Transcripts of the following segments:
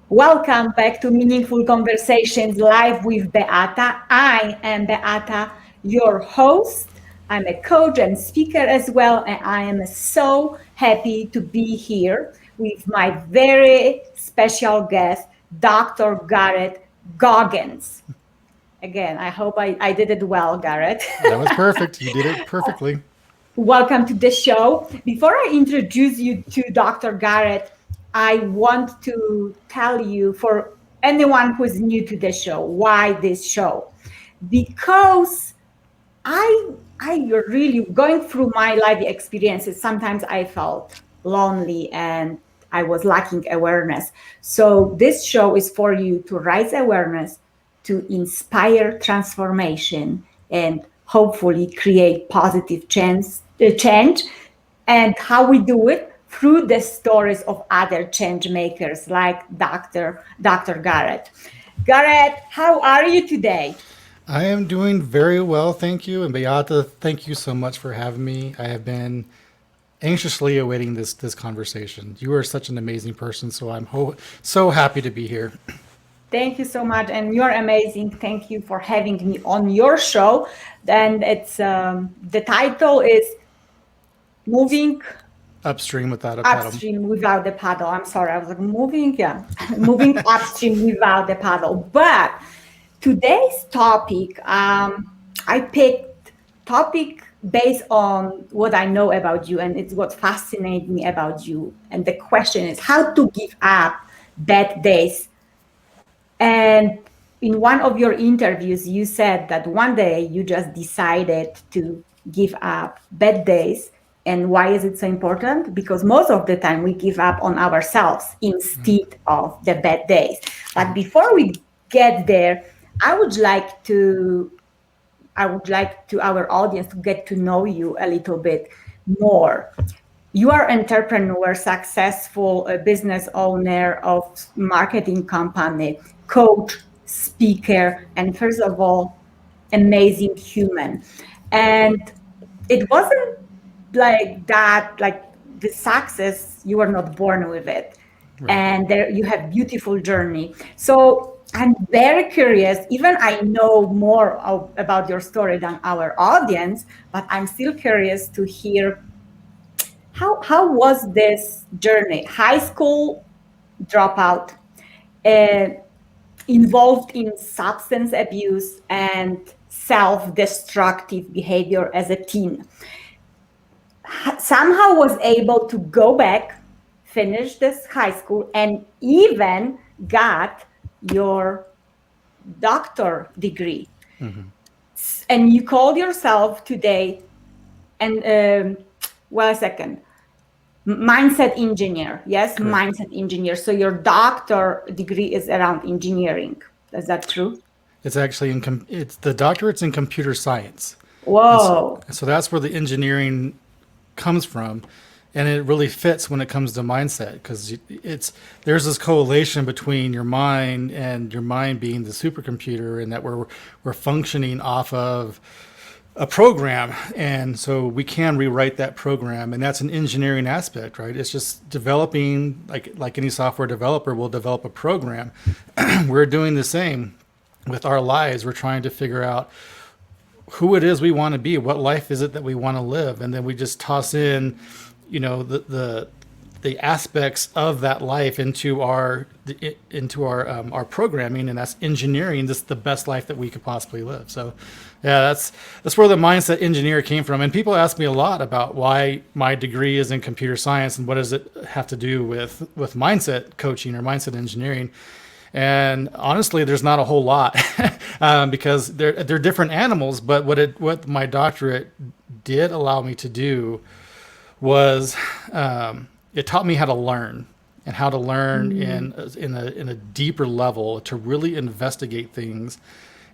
Welcome back to Meaningful Conversations live with Beata. I am Beata, your host. I'm a coach and speaker as well, and I am so happy to be here with my very special guest, Dr. Garrett Goggans. Again, I hope I did it well, Garrett. That was perfect. You did it perfectly. Welcome to the show. Before I introduce you to Dr. Garrett, I want to tell you for anyone who's new to the show, why this show? Because I really going through my life experiences, sometimes I felt lonely and I was lacking awareness. So this show is for you to raise awareness, to inspire transformation, and hopefully create positive change. And how we do it through the stories of other change makers like Dr. Garrett. Garrett, how are you today? I am doing very well, thank you. And Beata, thank you so much for having me. I have been anxiously awaiting this conversation. You are such an amazing person, so so happy to be here. Thank you so much, and you're amazing. Thank you for having me on your show. And it's the title is moving Upstream without a paddle. upstream without the paddle. I'm sorry, I was like moving, yeah, moving upstream without the paddle. But today's topic, I picked topic based on what I know about you, and it's what fascinates me about you. And the question is how to give up bad days. And in one of your interviews, you said that one day you just decided to give up bad days. And why is it so important? Because most of the time we give up on ourselves instead of the bad days. But before we get there, I would like to our audience to get to know you a little bit more. You are entrepreneur, successful business owner of marketing company, coach, speaker, and first of all, amazing human. And it wasn't like that, like the success, you were not born with it. Right. And there you have beautiful journey. So I'm very curious, even I know more about your story than our audience, but I'm still curious to hear how was this journey? High school dropout, uh, involved in substance abuse and self-destructive behavior as a teen. Somehow was able to go back, finish this high school, and even got your doctor degree. Hmm. And you called yourself today, and well, a second, mindset engineer. Yes, Correct. mindset engineer. So your doctor degree is around engineering. Is that true? It's actually it's the doctorate's in computer science, and Whoa. so that's where the engineering comes from, and it really fits when it comes to mindset because it's there's this correlation between your mind and your mind being the supercomputer, and that we're functioning off of a program, and so we can rewrite that program, and that's an engineering aspect, right? It's just developing, like any software developer will develop a program. We're doing the same with our lives. We're trying to figure out who it is we want to be, what life is it that we want to live, and then we just toss in, the aspects of that life into our programming, and that's engineering this the best life that we could possibly live. So, yeah, that's where the mindset engineer came from. And people ask me a lot about why my degree is in computer science and what does it have to do with mindset coaching or mindset engineering. And honestly, there's not a whole lot because they're different animals. But what my doctorate did allow me to do was it taught me how to learn, and how to learn in a deeper level to really investigate things.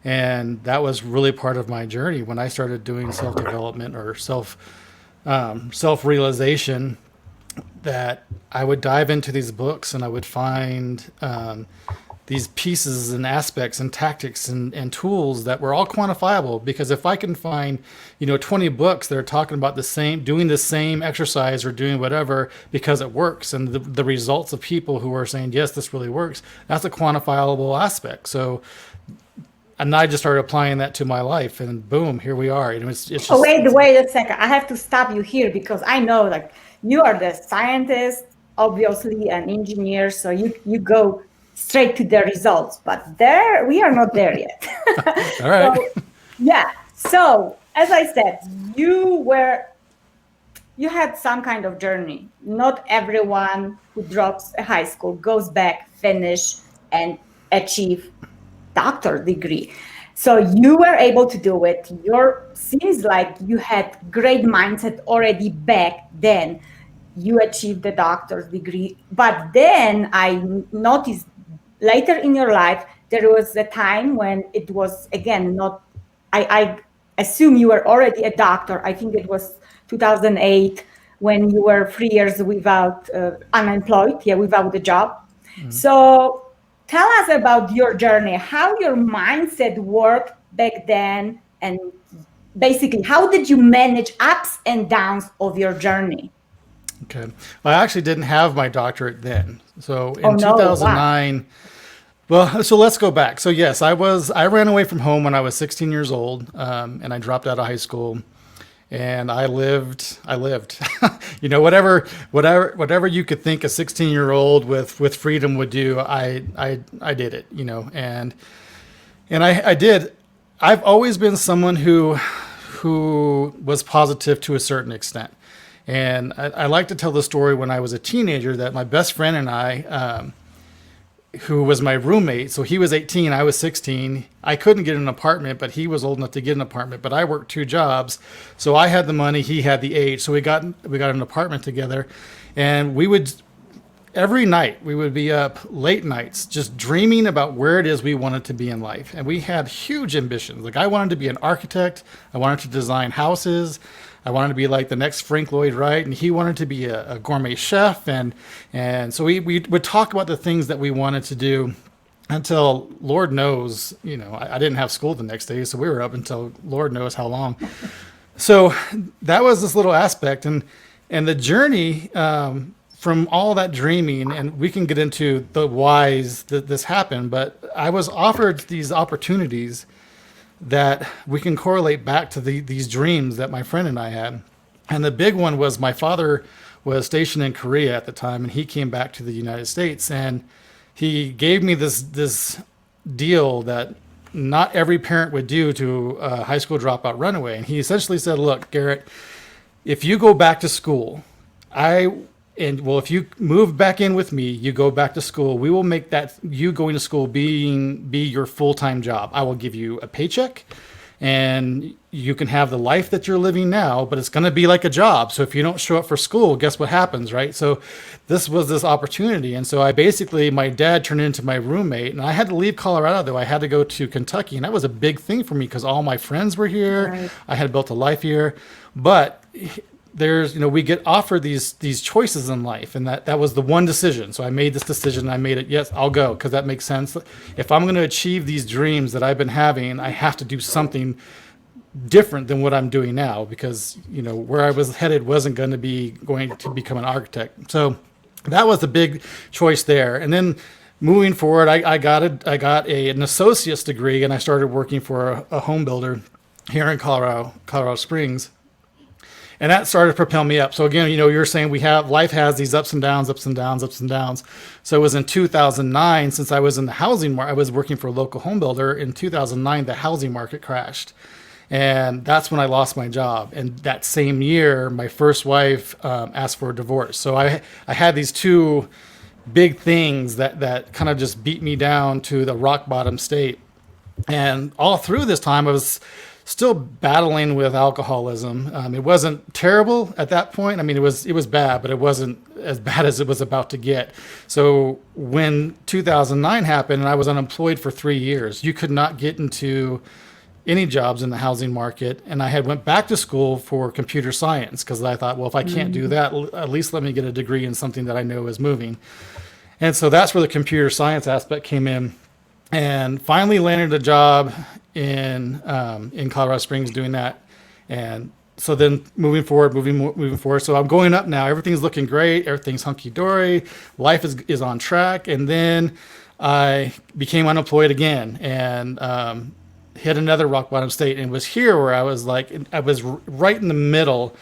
And that was really part of my journey when I started doing self development or self realization, that I would dive into these books and I would find these pieces and aspects and tactics and tools that were all quantifiable. Because if I can find, 20 books that are talking about doing the same exercise or doing whatever because it works, and the results of people who are saying, yes, this really works, that's a quantifiable aspect. So, and I just started applying that to my life, and boom, here we are. It's just, wait a second. I have to stop you here because I know, like, you are the scientist, obviously an engineer, so you go straight to the results. But we are not there yet. all right. So, yeah. So as I said, you had some kind of journey. Not everyone who drops a high school goes back, finish, and achieve doctor degree. So you were able to do it. Seems like you had great mindset already back then. You achieved the doctor's degree. But then I noticed later in your life, there was a time when it was, again, not, I assume you were already a doctor. I think it was 2008 when you were 3 years without unemployed, without the job. Mm-hmm. So tell us about your journey, how your mindset worked back then, and basically how did you manage ups and downs of your journey? Okay. Well, I actually didn't have my doctorate then. So in 2009, well, so let's go back. So yes, I ran away from home when I was 16 years old, and I dropped out of high school. And I lived, whatever you could think a 16-year-old with freedom would do, I did it, and I did. I've always been someone who was positive to a certain extent. And I like to tell the story when I was a teenager that my best friend and I, who was my roommate, so he was 18, I was 16. I couldn't get an apartment, but he was old enough to get an apartment. But I worked 2 jobs, so I had the money, he had the age. So we got an apartment together, and every night we would be up late nights just dreaming about where it is we wanted to be in life. And we had huge ambitions. Like, I wanted to be an architect, I wanted to design houses, I wanted to be like the next Frank Lloyd Wright, and he wanted to be a gourmet chef. And so we would talk about the things that we wanted to do until Lord knows, I didn't have school the next day. So we were up until Lord knows how long. So that was this little aspect. And the journey from all that dreaming, and we can get into the whys that this happened, but I was offered these opportunities that we can correlate back to these dreams that my friend and I had. And the big one was my father was stationed in Korea at the time, and he came back to the United States, and he gave me this deal that not every parent would do to a high school dropout runaway. And he essentially said, look, Garrett, if you go back to school, if you move back in with me, you go back to school, we will make that you going to school be your full-time job. I will give you a paycheck, and you can have the life that you're living now, but it's going to be like a job. So if you don't show up for school, guess what happens, right? So this was this opportunity. And so my dad turned into my roommate, and I had to leave Colorado, though. I had to go to Kentucky, and that was a big thing for me because all my friends were here. Right. I had built a life here, but we get offered these choices in life, and that was the one decision. So I made this decision, and I made it, yes, I'll go, because that makes sense. If I'm going to achieve these dreams that I've been having, I have to do something different than what I'm doing now, because where I was headed wasn't going to become an architect. So that was the big choice there. And then moving forward, I got an associate's degree, and I started working for a home builder here in Colorado Springs. And that started to propel me up. So again, you're saying life has these ups and downs, ups and downs, ups and downs. So it was in 2009, since I was in the housing market, I was working for a local home builder. In 2009, the housing market crashed. And that's when I lost my job. And that same year, my first wife asked for a divorce. So I had these 2 big things that kind of just beat me down to the rock bottom state. And all through this time, I was still battling with alcoholism. It wasn't terrible at that point. I mean, it was bad, but it wasn't as bad as it was about to get. So when 2009 happened and I was unemployed for 3 years, you could not get into any jobs in the housing market. And I went back to school for computer science because I thought, well, if I can't do that, at least let me get a degree in something that I know is moving. And so that's where the computer science aspect came in. and finally landed a job in Colorado Springs doing that. And so then moving forward. So I'm going up now. Everything's looking great. Everything's hunky dory. Life is on track. And then I became unemployed again and hit another rock bottom state. And it was here where I was like, I was right in the middle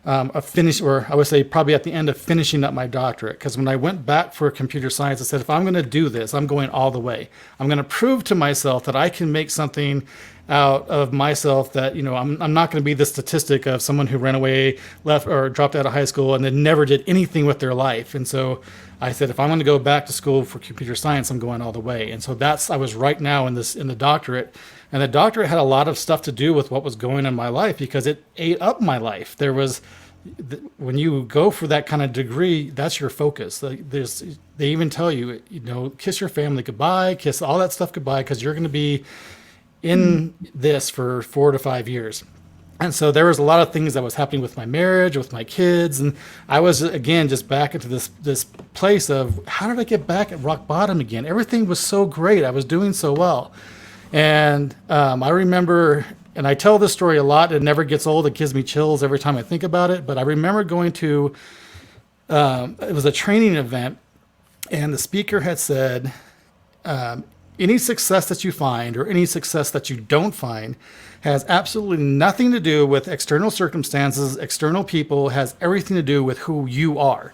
of finish, or I would say probably at the end of finishing up my doctorate. Because when I went back for computer science, I said, if I'm going to do this, I'm going all the way. I'm going to prove to myself that I can make something out of myself, that, you know, I'm not going to be the statistic of someone who ran away, left, or dropped out of high school and then never did anything with their life. And so I said, if I'm going to go back to school for computer science, I'm going all the way. And so I was right now in the doctorate. And the doctorate had a lot of stuff to do with what was going on in my life, because it ate up my life. There was, when you go for that kind of degree, that's your focus. They even tell you, you know, kiss your family goodbye, kiss all that stuff goodbye, because you're going to be in this for 4 to 5 years. And so there was a lot of things that was happening with my marriage, with my kids. And I was, again, just back into this place of, how did I get back at rock bottom again? Everything was so great. I was doing so well. And I remember, and I tell this story a lot, it never gets old. It gives me chills every time I think about it. But I remember going to, it was a training event, and the speaker had said, any success that you find or any success that you don't find has absolutely nothing to do with external circumstances, external people, has everything to do with who you are.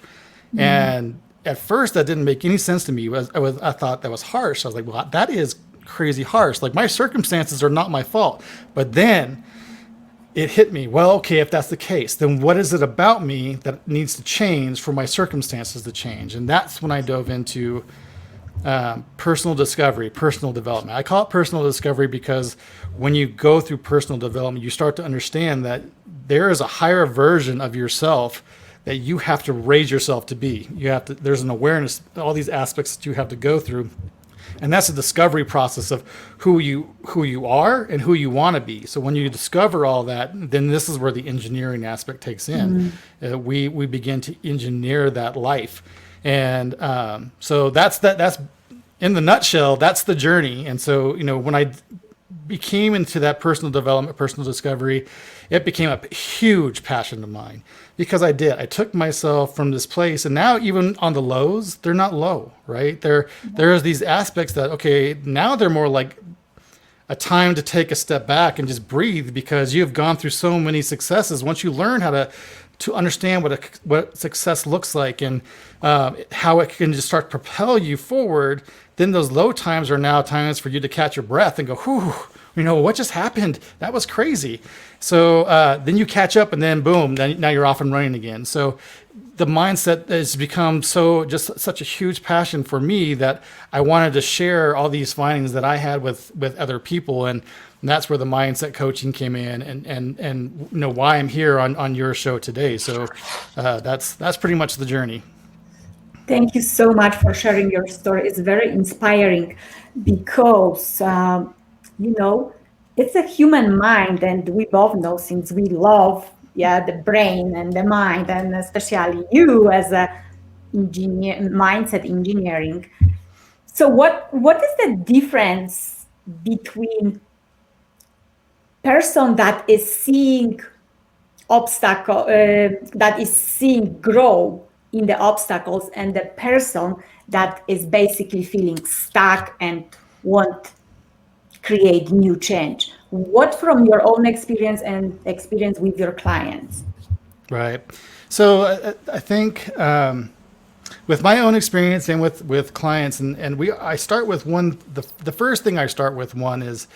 And at first that didn't make any sense to me. I thought that was harsh. I was like, well, that is crazy harsh. Like, my circumstances are not my fault. But then it hit me. Well, okay, if that's the case, then what is it about me that needs to change for my circumstances to change? And that's when I dove into personal discovery, personal development. I call it personal discovery because when you go through personal development, you start to understand that there is a higher version of yourself that you have to raise yourself to be. There's an awareness, all these aspects that you have to go through. And that's a discovery process of who you are and who you want to be. So when you discover all that, then this is where the engineering aspect takes in. We begin to engineer that life. And so that's in the nutshell, that's the journey. And so, you know, when I became into that personal development, personal discovery, it became a huge passion of mine, because I took myself from this place, and now even on the lows, they're not low, right? There's these aspects that, okay, now they're more like a time to take a step back and just breathe, because you have gone through so many successes. Once you learn how to understand what success looks like, and how it can just start to propel you forward, then those low times are now times for you to catch your breath and go, whew, you know, what just happened? That was crazy. So then you catch up, and then boom, now you're off and running again. So the mindset has become such a huge passion for me that I wanted to share all these findings that I had with other people. And that's where the mindset coaching came in, and you know, why I'm here on your show today. So that's pretty much the journey. Thank you so much for sharing your story. It's very inspiring, because, you know, it's a human mind, and we both know, since we love, the brain and the mind, and especially you as a mindset engineering. So what is the difference between person that is seeing obstacle, that is seeing grow in the obstacles, and the person that is basically feeling stuck and want create new change? What, from your own experience and experience with your clients? Right. So I think with my own experience and with clients, and I start with the first thing I start with is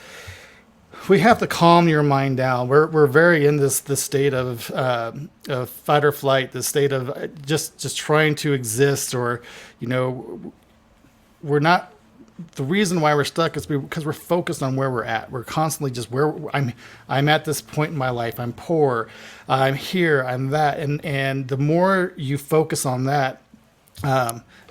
we have to calm your mind down. We're very in this state of fight or flight, this state of just trying to exist, or, you know, we're not. The reason why we're stuck is because we're focused on where we're at. We're constantly just I'm at this point in my life. I'm poor. I'm here. I'm that. And the more you focus on that,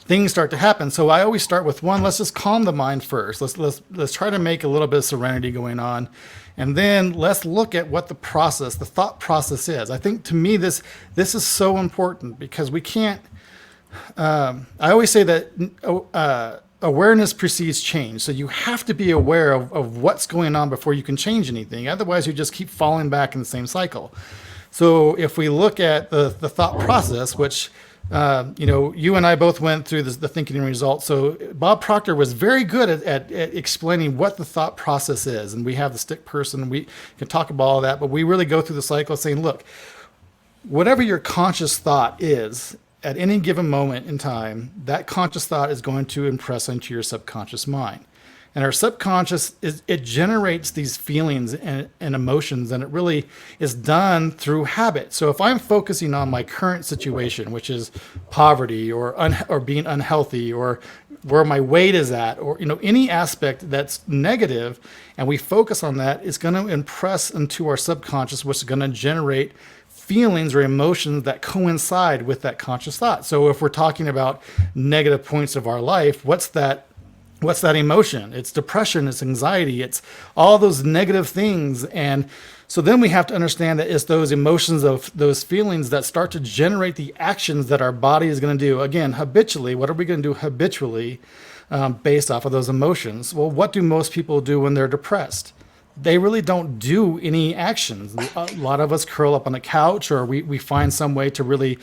things start to happen. So I always start with let's just calm the mind first. Let's try to make a little bit of serenity going on. And then let's look at what the thought process is. I think, to me, this is so important, because we can't, I always say that, awareness precedes change. So you have to be aware of what's going on before you can change anything. Otherwise, you just keep falling back in the same cycle. So if we look at the thought process, which you and I both went through the thinking and results. So Bob Proctor was very good at explaining what the thought process is. And we have the stick person. We can talk about all that, but we really go through the cycle saying, look, whatever your conscious thought is at any given moment in time, that conscious thought is going to impress into your subconscious mind. And our subconscious, it generates these feelings and emotions, and it really is done through habit. So if I'm focusing on my current situation, which is poverty or being unhealthy, or where my weight is at, or any aspect that's negative, and we focus on that, it's going to impress into our subconscious, which is going to generate feelings or emotions that coincide with that conscious thought. So if we're talking about negative points of our life, what's that emotion? It's depression, it's anxiety, it's all those negative things. And so then we have to understand that it's those emotions, of those feelings, that start to generate the actions that our body is going to do. Again, habitually, what are we going to do habitually based off of those emotions? Well, what do most people do when they're depressed? They really don't do any actions. A lot of us curl up on the couch, or we find some way to really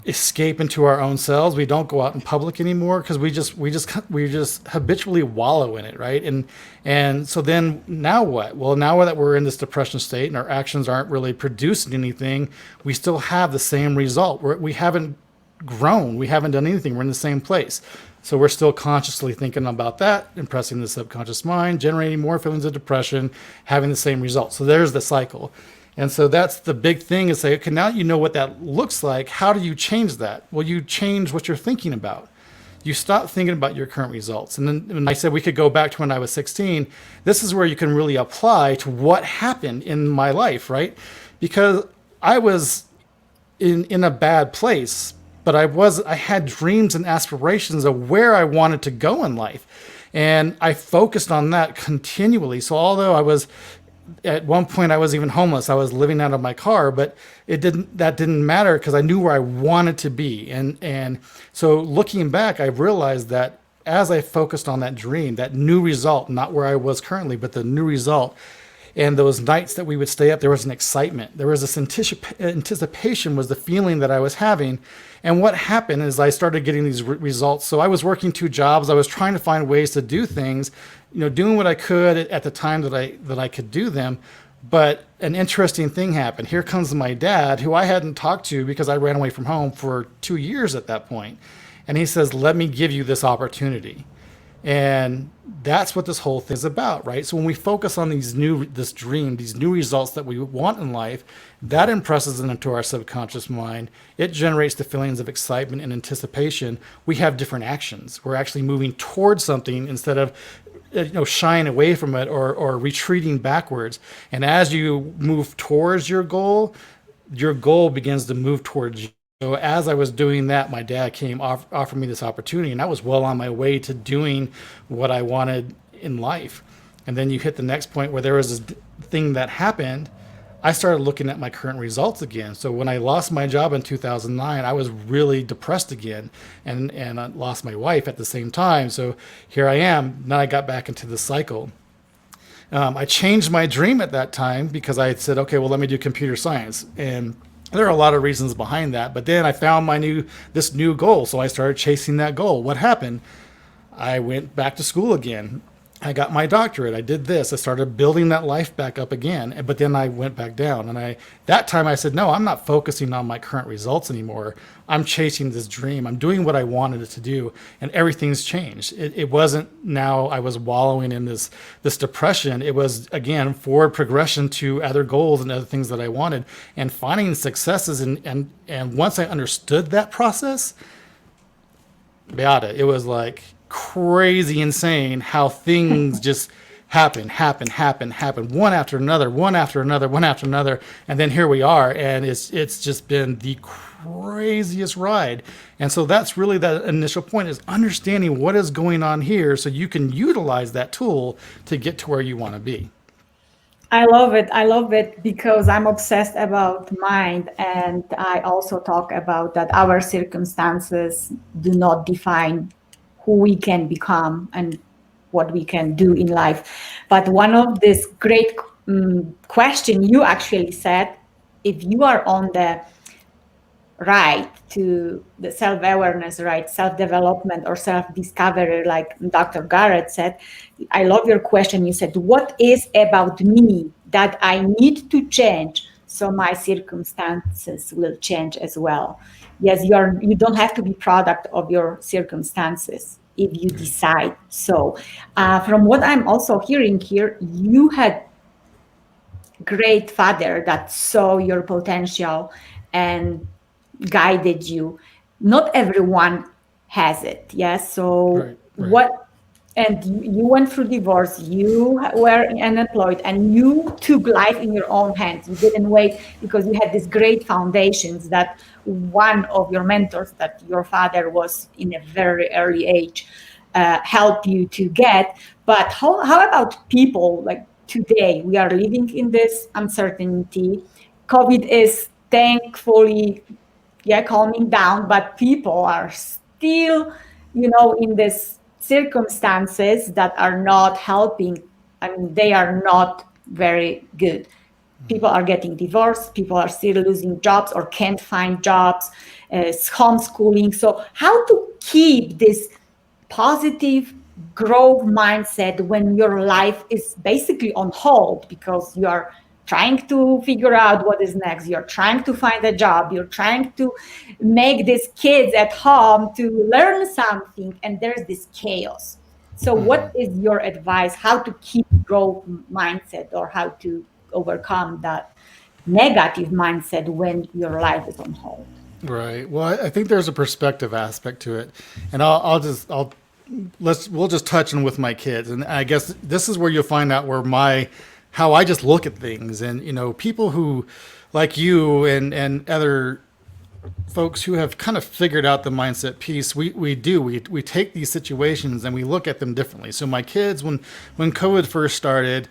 escape into our own selves. We don't go out in public anymore because we just habitually wallow in it, right? And so then now what? Well, now that we're in this depression state and our actions aren't really producing anything, we still have the same result. We haven't grown. We haven't done anything. We're in the same place. So we're still consciously thinking about that, impressing the subconscious mind, generating more feelings of depression, having the same result. So there's the cycle. And so that's the big thing, is say, okay, now you know what that looks like. How do you change that? Well, you change what you're thinking about. You stop thinking about your current results. And then when I said we could go back to when I was 16, this is where you can really apply to what happened in my life, right? Because I was in a bad place, but I had dreams and aspirations of where I wanted to go in life. And I focused on that continually. So although at one point I was even homeless, I was living out of my car, but that didn't matter because I knew where I wanted to be. And so looking back, I realized that as I focused on that dream, that new result, not where I was currently, but the new result, and those nights that we would stay up, there was an excitement. There was this anticipation, was the feeling that I was having. And what happened is I started getting these results. So I was working 2 jobs. I was trying to find ways to do things, doing what I could at the time that I could do them. But an interesting thing happened. Here comes my dad, who I hadn't talked to because I ran away from home for 2 years at that point. And he says, let me give you this opportunity. And that's what this whole thing is about, right? So when we focus on this dream, these new results that we want in life, that impresses it into our subconscious mind. It generates the feelings of excitement and anticipation. We have different actions. We're actually moving towards something instead of shying away from it or retreating backwards. And as you move towards your goal begins to move towards you. So as I was doing that, my dad came offered me this opportunity, and I was well on my way to doing what I wanted in life. And then you hit the next point where there was this thing that happened. I started looking at my current results again. So when I lost my job in 2009, I was really depressed again, and I lost my wife at the same time. So here I am. Now I got back into the cycle. I changed my dream at that time because I said, okay, well, let me do computer science. And there are a lot of reasons behind that, but then I found this new goal, so I started chasing that goal. What happened? I went back to school again. I got my doctorate. I did this. I started building that life back up again, but then I went back down. And that time I said, no, I'm not focusing on my current results anymore. I'm chasing this dream. I'm doing what I wanted it to do, and everything's changed. It wasn't now I was wallowing in this depression. It was, again, forward progression to other goals and other things that I wanted, and finding successes. And once I understood that process, Beata, it was like crazy insane how things just happen, one after another, and then here we are, and it's just been the craziest ride. And so that's really that initial point, is understanding what is going on here so you can utilize that tool to get to where you want to be. I love it. I love it because I'm obsessed about mind. And I also talk about that our circumstances do not define who we can become and what we can do in life. But one of this great question you actually said, if you are on the right to the self-awareness, right, self-development or self-discovery, like Dr. Garrett said, I love your question. You said, what is about me that I need to change so my circumstances will change as well? Yes, you don't have to be product of your circumstances if you decide so. From what I'm also hearing here, you had great father that saw your potential and guided you. Not everyone has it. Yes. So Right. Right. what? And you went through divorce. You were unemployed, and you took life in your own hands. You didn't wait because you had these great foundations that one of your mentors, that your father was in a very early age, help you to get. But how about people like today? We are living in this uncertainty. COVID is thankfully, yeah, calming down, but people are still, in this circumstances that are not helping. I mean, they are not very good. People are getting divorced, people are still losing jobs or can't find jobs, homeschooling. So how to keep this positive growth mindset when your life is basically on hold because you are trying to figure out what is next, you're trying to find a job, you're trying to make these kids at home to learn something, and there's this chaos. So what is your advice, how to keep growth mindset or how to overcome that negative mindset when your life is on hold? Right. Well, I think there's a perspective aspect to it, and we'll just touch on with my kids, and I guess this is where you'll find out where how I just look at things, and people who, like you and other folks who have kind of figured out the mindset piece, we take these situations and we look at them differently. So my kids, when COVID first started,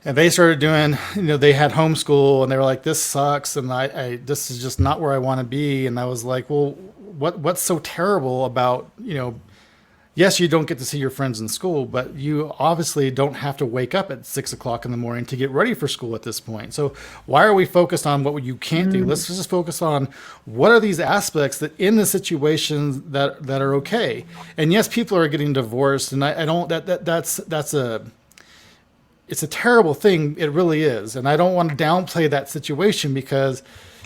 and they started doing, they had homeschool and they were like, this sucks. And this is just not where I want to be. And I was like, well, what's so terrible about, yes, you don't get to see your friends in school, but you obviously don't have to wake up at 6 o'clock in the morning to get ready for school at this point. So why are we focused on what you can't do? Let's just focus on what are these aspects that in the situations that are okay. And yes, people are getting divorced, and I don't, it's a terrible thing. It really is. And I don't want to downplay that situation because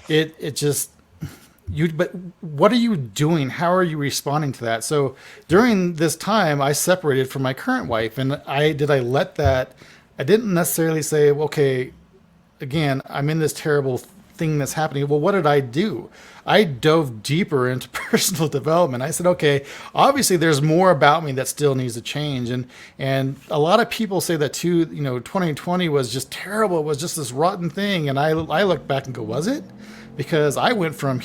it just, but what are you doing? How are you responding to that? So during this time, I separated from my current wife, and I let that, I didn't necessarily say, okay, again, I'm in this terrible thing that's happening. Well, what did I do? I dove deeper into personal development. I said, okay, obviously there's more about me that still needs to change. And a lot of people say that too, 2020 was just terrible. It was just this rotten thing. And I look back and go, was it? Because I went from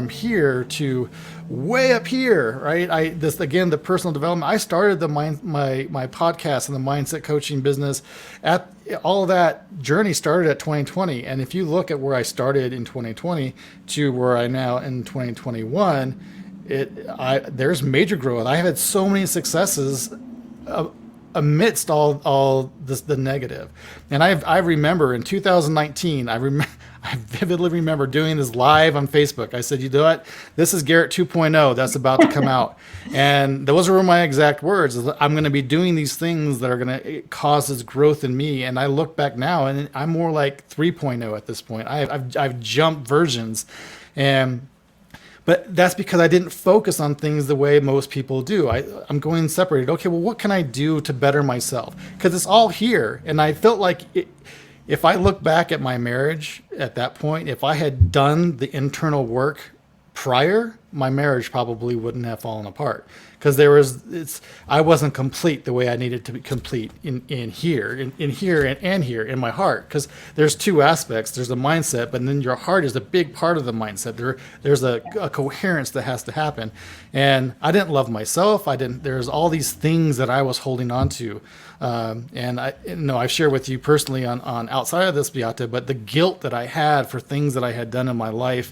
here to way up here, right? This again, the personal development. I started my podcast and the mindset coaching business. At all of that journey started at 2020, and if you look at where I started in 2020 to where I now in 2021, there's major growth. I have had so many successes amidst all this, the negative. And I remember in 2019, I vividly remember doing this live on Facebook. I said, you know what? This is Garrett 2.0 that's about to come out. And those were my exact words. I'm going to be doing these things that are going to cause this growth in me. And I look back now and I'm more like 3.0 at this point. I've jumped versions. But that's because I didn't focus on things the way most people do. I'm going separated. Okay, well, what can I do to better myself? Because it's all here. And I felt like if I look back at my marriage at that point, if I had done the internal work prior, my marriage probably wouldn't have fallen apart. Because I wasn't complete the way I needed to be complete in here in my heart. Because there's two aspects. There's the mindset, but then your heart is a big part of the mindset. There's a coherence that has to happen. And I didn't love myself. There's all these things that I was holding on to. And I've shared with you personally on outside of this, Beata, but the guilt that I had for things that I had done in my life,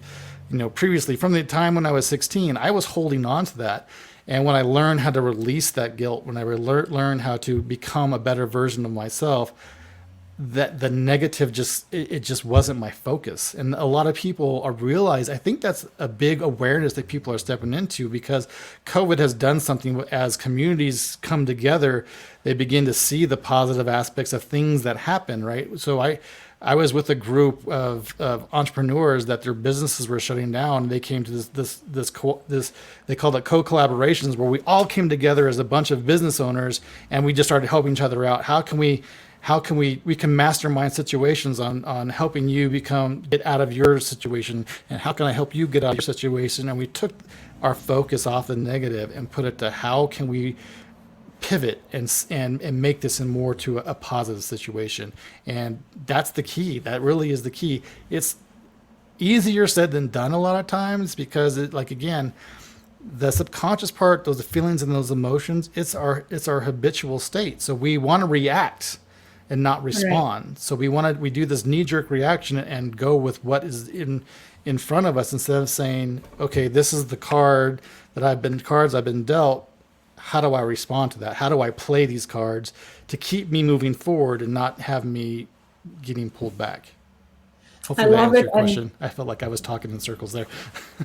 previously from the time when I was 16, I was holding on to that. And when I learned how to release that guilt, when I learned how to become a better version of myself, that the negative it just wasn't my focus. And a lot of people are realize, I think that's a big awareness that people are stepping into, because COVID has done something. As communities come together, they begin to see the positive aspects of things that happen, right? So I was with a group of entrepreneurs that their businesses were shutting down. They came to this they called it co-collaborations, where we all came together as a bunch of business owners, and we just started helping each other out. We can mastermind situations on helping you get out of your situation, and how can I help you get out of your situation? And we took our focus off the negative and put it to how can we pivot and make this in more to a positive situation. And that's the key. That really is the key. It's easier said than done a lot of times, because again, the subconscious part, those feelings and those emotions, it's our habitual state. So we want to react and not Right. respond. So we do this knee-jerk reaction and go with what is in front of us, instead of saying, okay, this is the cards I've been dealt. How do I respond to that? How do I play these cards to keep me moving forward and not have me getting pulled back? I Hopefully that love answered it. your And question. I felt like I was talking in circles there.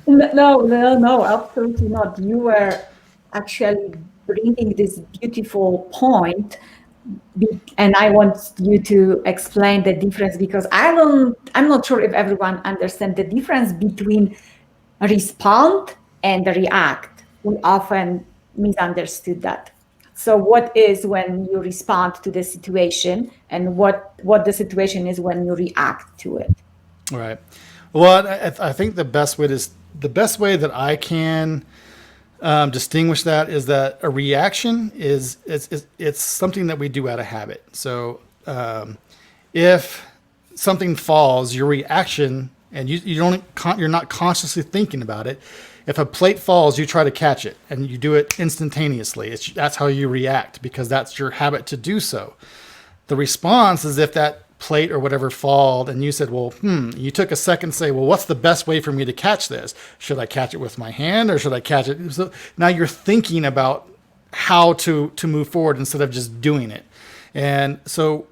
no, no, no, absolutely not. You were actually bringing this beautiful point, and I want you to explain the difference, because I'm not sure if everyone understands the difference between respond and react. We often misunderstood that. So what is when you respond to the situation, and what the situation is when you react to it? Right. Well, I think the best way that I can distinguish that is that a reaction it's something that we do out of habit. So if something falls, your reaction, and you're not consciously thinking about it. If a plate falls, you try to catch it, and you do it instantaneously. That's how you react, because that's your habit to do so. The response is if that plate or whatever fall, and you said, well, you took a second to say, well, what's the best way for me to catch this? Should I catch it with my hand, or should I catch it? So now you're thinking about how to move forward instead of just doing it. And so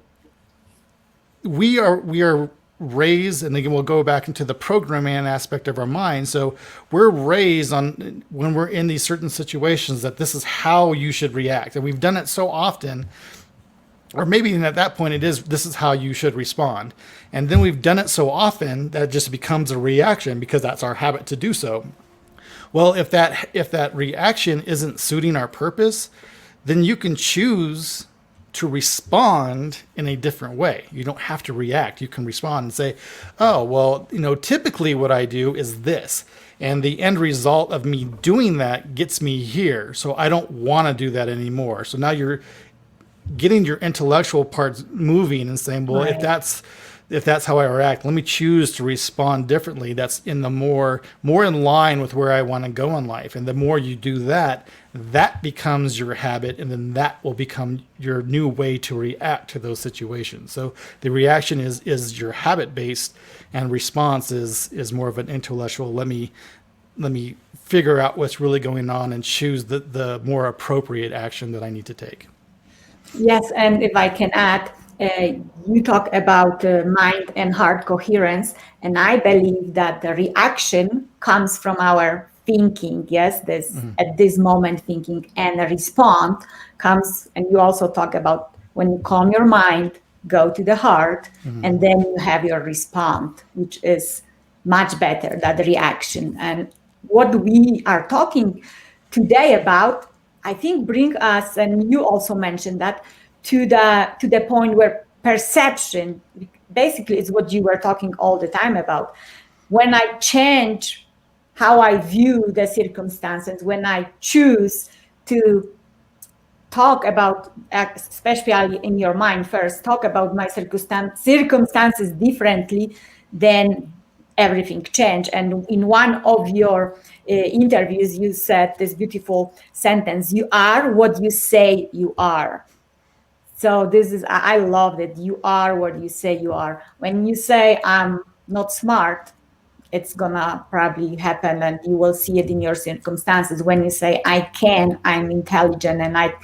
we are raised, and again we'll go back into the programming aspect of our mind. So we're raised on, when we're in these certain situations, that this is how you should react, and we've done it so often, or maybe at that point this is how you should respond. And then we've done it so often that it just becomes a reaction, because that's our habit to do so. Well, if that reaction isn't suiting our purpose, then you can choose to respond in a different way. You don't have to react. You can respond and say, oh, well, typically what I do is this, and the end result of me doing that gets me here. So I don't want to do that anymore. So now you're getting your intellectual parts moving and saying, well, Right. if that's how I react, let me choose to respond differently. That's in the more in line with where I want to go in life. And the more you do that, that becomes your habit, and then that will become your new way to react to those situations. So the reaction is your habit based, and response is more of an intellectual. Let me figure out what's really going on and choose the more appropriate action that I need to take. Yes, and if I can add, you talk about mind and heart coherence, and I believe that the reaction comes from our thinking. Yes, this at this moment thinking, and the response comes. And you also talk about when you calm your mind, go to the heart, and then you have your response, which is much better than the reaction. And what we are talking today about, I think, bring us, and you also mentioned that, to the point where perception basically is what you were talking all the time about. When I change how I view the circumstances, when I choose to talk about, especially in your mind first, talk about my circumstances differently, then everything changed. And in one of your interviews, you said this beautiful sentence: you are what you say you are. So this is, I love that. You are what you say you are. When you say I'm not smart, it's gonna probably happen, and you will see it in your circumstances. When you say, I can, I'm intelligent, and I,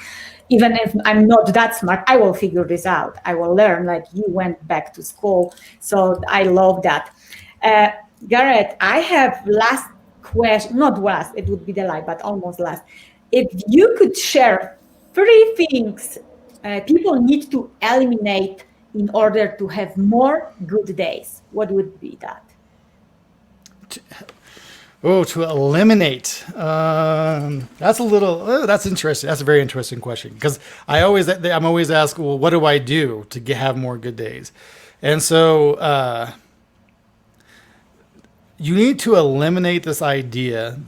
even if I'm not that smart, I will figure this out. I will learn, like you went back to school. So I love that. Uh, Garrett, I have last question, not last, it would be the lie, but almost last. If you could share three things people need to eliminate in order to have more good days, what would be that? Oh, to eliminate. That's a little. That's interesting. That's a very interesting question because I'm always asked, well, what do I do to have more good days? And so you need to eliminate this idea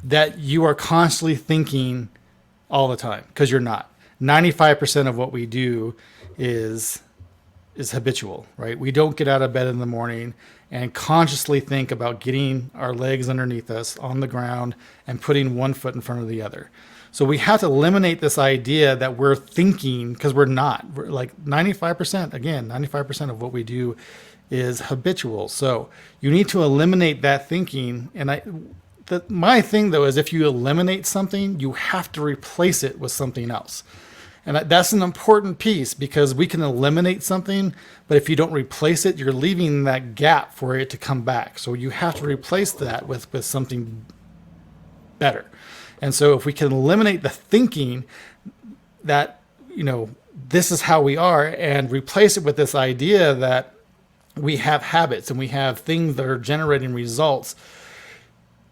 that you are constantly thinking all the time, because you're not. 95% of what we do is habitual, right? We don't get out of bed in the morning and consciously think about getting our legs underneath us on the ground and putting one foot in front of the other. So we have to eliminate this idea that we're thinking, because we're not. We're like 95%, again, 95% of what we do is habitual. So you need to eliminate that thinking. And my thing though is, if you eliminate something, you have to replace it with something else. And that's an important piece, because we can eliminate something, but if you don't replace it, you're leaving that gap for it to come back. So you have to replace that with something better. And so if we can eliminate the thinking that, this is how we are, and replace it with this idea that we have habits and we have things that are generating results.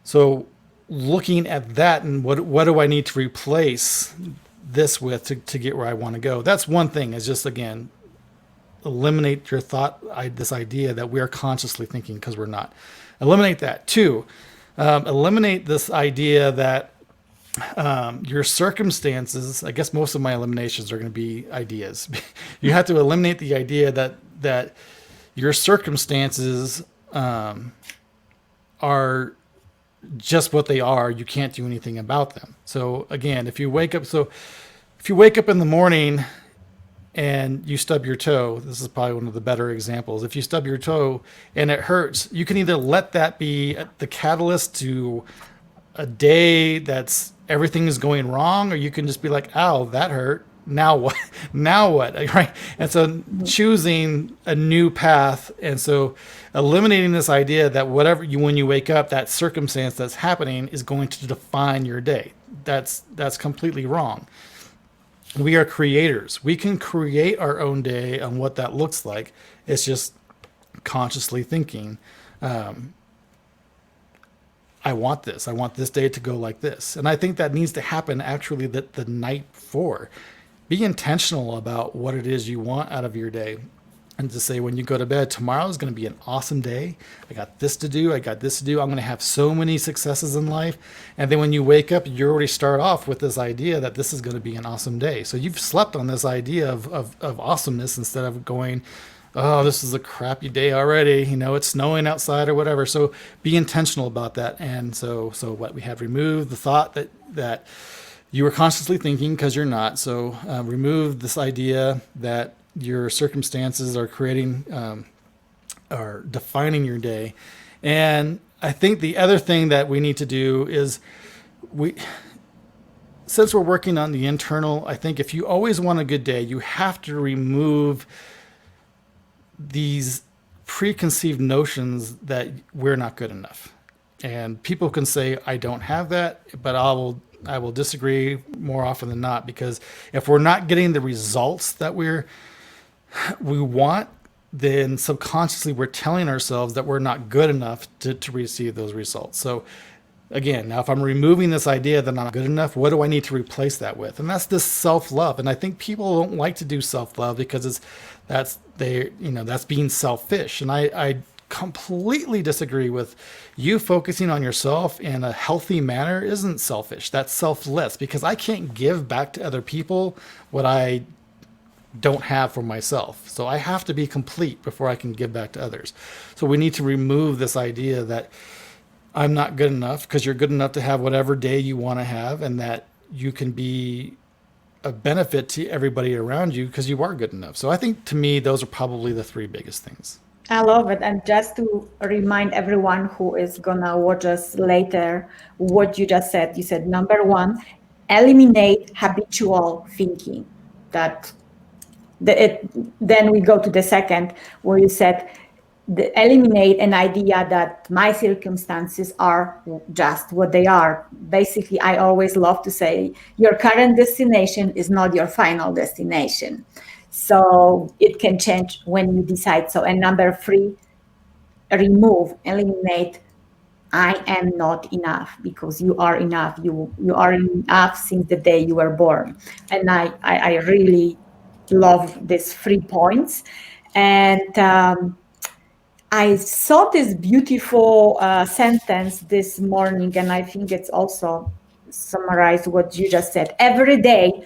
So looking at that, and what do I need to replace this with to get where I want to go? That's one thing, is just, again, eliminate your this idea that we are consciously thinking, because we're not. Eliminate that. Two, eliminate this idea that your circumstances, I guess most of my eliminations are going to be ideas. You have to eliminate the idea that your circumstances are just what they are. You can't do anything about them. So again, if you wake up in the morning and you stub your toe, this is probably one of the better examples. If you stub your toe and it hurts, you can either let that be the catalyst to a day that's everything is going wrong, or you can just be like, ow, that hurt. Now what? Now what? Right? And so choosing a new path. And so eliminating this idea that when you wake up, that circumstance that's happening is going to define your day. That's completely wrong. We are creators. We can create our own day on what that looks like. It's just consciously thinking, I want this. I want this day to go like this. And I think that needs to happen actually the night before. Be intentional about what it is you want out of your day. And to say, when you go to bed, tomorrow is going to be an awesome day. I got this to do. I got this to do. I'm going to have so many successes in life. And then when you wake up, you already start off with this idea that this is going to be an awesome day. So you've slept on this idea of awesomeness, instead of going, oh, this is a crappy day already. It's snowing outside or whatever. So be intentional about that. And so what we have removed the thought that you are constantly thinking, because you're not. So remove this idea that your circumstances are are defining your day. And I think the other thing that we need to do is, since we're working on the internal, I think if you always want a good day, you have to remove these preconceived notions that we're not good enough. And people can say, I don't have that, but I will disagree more often than not, because if we're not getting the results that we want, then subconsciously we're telling ourselves that we're not good enough to receive those results. So again, now if I'm removing this idea that I'm not good enough, what do I need to replace that with? And that's this self-love. And I think people don't like to do self-love because that's being selfish. And I completely disagree with you. Focusing on yourself in a healthy manner isn't selfish. That's selfless, because I can't give back to other people what I don't have for myself. So I have to be complete before I can give back to others. So we need to remove this idea that I'm not good enough, because you're good enough to have whatever day you want to have, and that you can be a benefit to everybody around you because you are good enough. So I think to me, those are probably the three biggest things. I love it. And just to remind everyone who is gonna watch us later, what you just said, you said number one, eliminate habitual thinking. That then we go to the second, where you said eliminate an idea that my circumstances are just what they are. Basically, I always love to say your current destination is not your final destination. So it can change when you decide so. And number three, eliminate I am not enough, because you are enough. You are enough since the day you were born. And I really love these 3 points. And I saw this beautiful sentence this morning, and I think it's also summarized what you just said. Every day,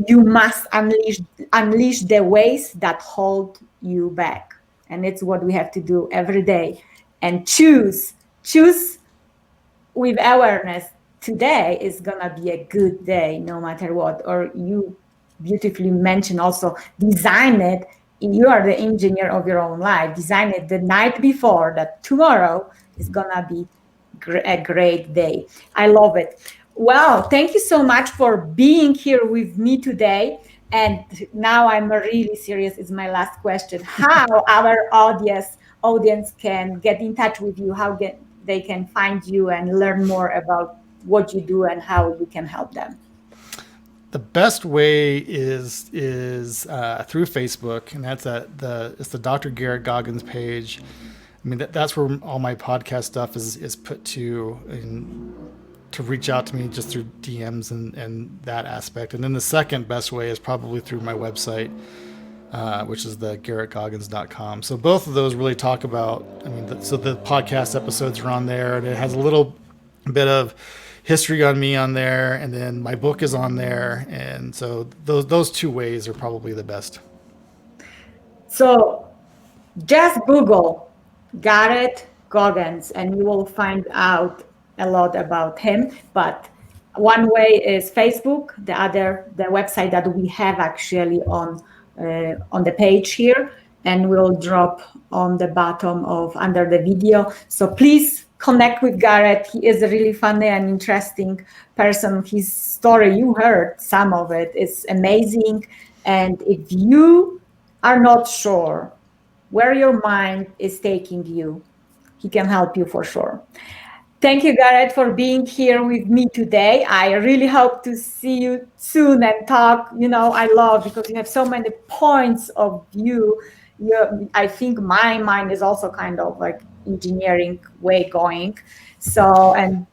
you must unleash the ways that hold you back, and it's what we have to do every day. And choose with awareness. Today is gonna be a good day, no matter what. Or you beautifully mentioned also, design it. You are the engineer of your own life. Design it the night before that tomorrow is gonna be a great day. I love it. Well, thank you so much for being here with me today. And now I'm really serious. It's my last question. How our audience can get in touch with you? How they can find you and learn more about what you do and how you can help them? The best way is through Facebook, and that's it's the Dr. Garrett Goggans page. I mean, that's where all my podcast stuff is put to, and to reach out to me just through DMs and that aspect. And then the second best way is probably through my website, which is the garrettgoggans.com. So both of those really talk about, I mean, so the podcast episodes are on there, and it has a little bit of history on me on there, and then my book is on there. And so those two ways are probably the best. So just Google Garrett Goggans and you will find out a lot about him. But one way is Facebook, the website that we have actually on the page here, and we'll drop on the bottom of under the video. So please connect with Garrett. He is a really funny and interesting person. His story, you heard some of it, is amazing. And if you are not sure where your mind is taking you, he can help you for sure. Thank you, Garrett, for being here with me today. I really hope to see you soon and talk. I love, because you have so many points of view. I think my mind is also kind of like engineering way going. So I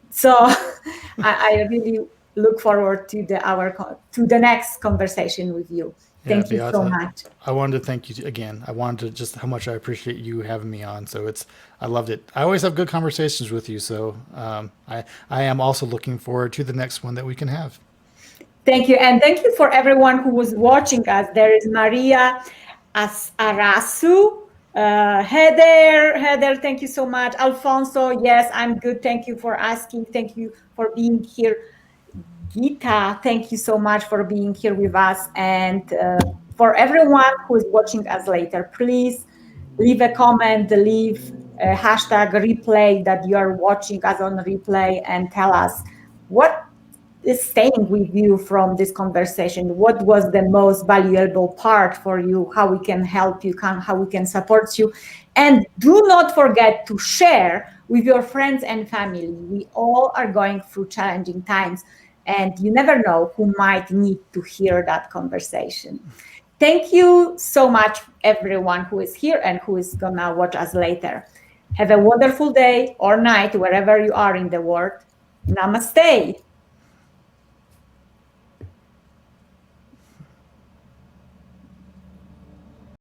really look forward to the next conversation with you. Thank you so much. I wanted to thank you again. I wanted to just how much I appreciate you having me on. So I loved it. I always have good conversations with you. So I am also looking forward to the next one that we can have. Thank you. And thank you for everyone who was watching us. There is Maria Arasu. Heather, thank you so much. Alfonso, yes, I'm good. Thank you for asking. Thank you for being here. Gita, thank you so much for being here with us. And for everyone who is watching us later, please leave a comment, leave a hashtag replay that you are watching us on replay, and tell us what is staying with you from this conversation. What was the most valuable part for you? How we can help you, how we can support you. And do not forget to share with your friends and family. We all are going through challenging times, and you never know who might need to hear that conversation. Thank you so much, everyone who is here and who is gonna watch us later. Have a wonderful day or night, wherever you are in the world. Namaste.